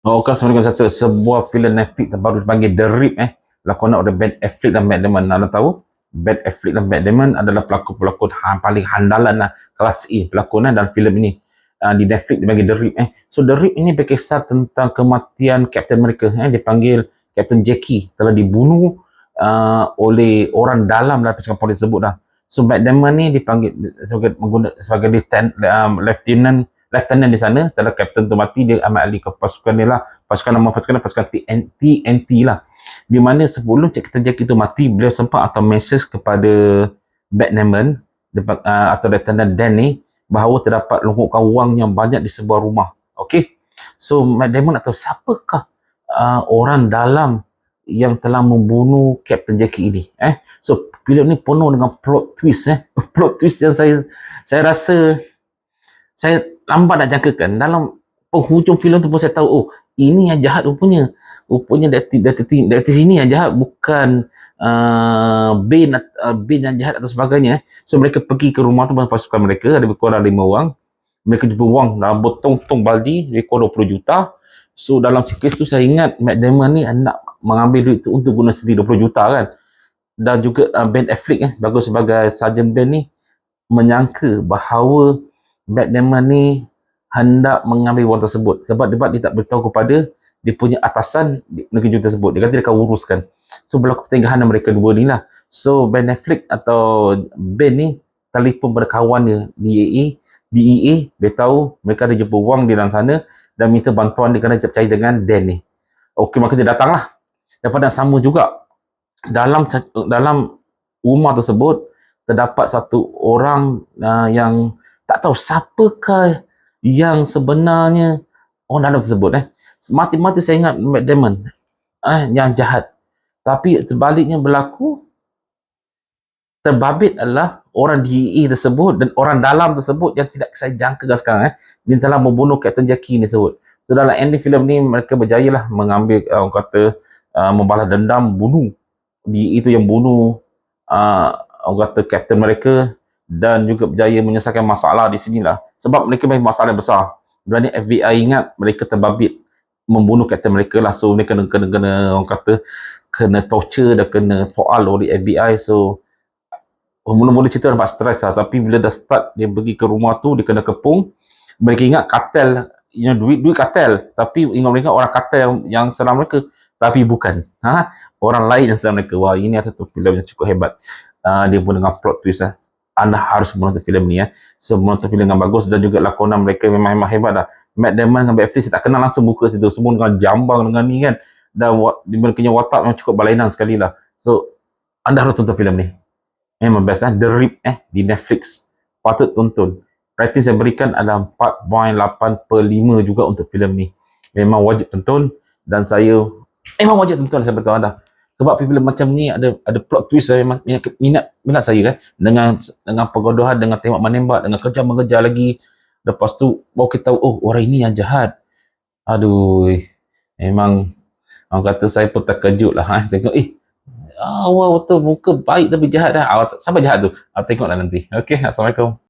Kan satu sebuah filem Netflix terbaru dipanggil The Rip lakonan oleh Ben Affleck dan Matt Damon. Anda tahu Ben Affleck dan Matt Damon adalah pelakon-pelakon paling handalan kelas A pelakonan dalam filem ini. Di Netflix dipanggil The Rip So The Rip ini berkisah tentang kematian Captain America dipanggil Captain Jackie telah dibunuh oleh orang dalam pasukan polis tersebut dah. So Matt Damon ni dipanggil sebagai lieutenant di sana. Setelah kapten tu mati, dia ambil alih ke pasukan dia lah, pasukan TNT lah, di mana sebelum Captain Jackie tu mati, beliau sempat atau message kepada Matt Damon atau Lieutenant Dan ni bahawa terdapat longgokan wang yang banyak di sebuah rumah. Okay, so Matt Damon nak tahu siapakah orang dalam yang telah membunuh Captain Jackie ini. So filem ni penuh dengan plot twist plot twist yang saya rasa saya lambat nak jangkakan. Dalam penghujung filem tu pun saya tahu, oh ini yang jahat rupanya detektif ini yang jahat, bukan Bane yang jahat atau sebagainya. So mereka pergi ke rumah tu dengan pasukan mereka, ada lebih kurang 5 orang. Mereka jumpa wang dalam botong baldi lebih kurang 20 juta. So dalam sequence tu saya ingat Matt Damon ni nak mengambil duit tu untuk guna sendiri 20 juta kan. Dan juga Ben Affleck bagus sebagai Sergeant Ben ni menyangka bahawa Matt Damon ni hendak mengambil wang tersebut sebab dia tak beritahu kepada dia punya atasan negeri tersebut. Dia kata dia akan uruskan. So berlaku pertengkaran mereka dua ni lah. So Ben Affleck atau Ben ni telefon pada kawan dia DEA, dia tahu mereka ada jumpa wang di dalam sana dan minta bantuan dia kerana dia percaya dengan Dan ni. Okey, maka dia datang lah. Dan pada sama juga dalam rumah tersebut terdapat satu orang yang tak tahu siapakah yang sebenarnya orang dalam tersebut. Mati-mati saya ingat Matt Damon yang jahat. Tapi terbaliknya berlaku, terbabit adalah orang DEA tersebut dan orang dalam tersebut yang tidak saya jangka sekarang. Dia telah membunuh Captain Jackie ni tersebut. So dalam ending filem ni mereka berjaya lah mengambil membalas dendam, bunuh DEA itu yang bunuh orang kata Captain mereka, dan juga berjaya menyelesaikan masalah di sinilah. Sebab mereka memang masalah besar. Dan FBI ingat mereka terbabit membunuh Captain mereka lah. So mereka kena orang kata kena torture dan kena soal oleh FBI. So mula-mula cerita nampak stres lah. Tapi bila dah start dia pergi ke rumah tu, dia kena kepung. Mereka ingat kartel, duit kartel. Tapi ingat mereka orang kartel yang serang mereka. Tapi bukan. Orang lain yang serang mereka. Wah, ini adalah satu filem yang cukup hebat. Dia pun dengan plot twist Anda harus menonton filem ni So menonton filem yang bagus, dan juga lakonan mereka memang hebat dah. Matt Damon dengan Ben Affleck saya tak kenal langsung muka situ, semua dengan jambang dengan ni kan, dan mereka punya watak memang cukup berlainan sekali lah. So anda harus tonton filem ni, memang best The Rip di Netflix, patut tonton. Rating saya berikan adalah 4.8/5 juga untuk filem ni. Memang wajib tonton, dan saya memang wajib tonton saya beritahu anda. Sebab filem macam ni ada plot twist minat saya dengan pergodohan, dengan tembak menembak, dengan kejar mengejar lagi. Lepas tu baru kita tahu, oh orang ini yang jahat. Aduh, memang orang kata saya pun terkejut lah tengok awal betul muka baik tapi jahat dah. Siapa jahat tu? Tengoklah nanti. Okey, Assalamualaikum.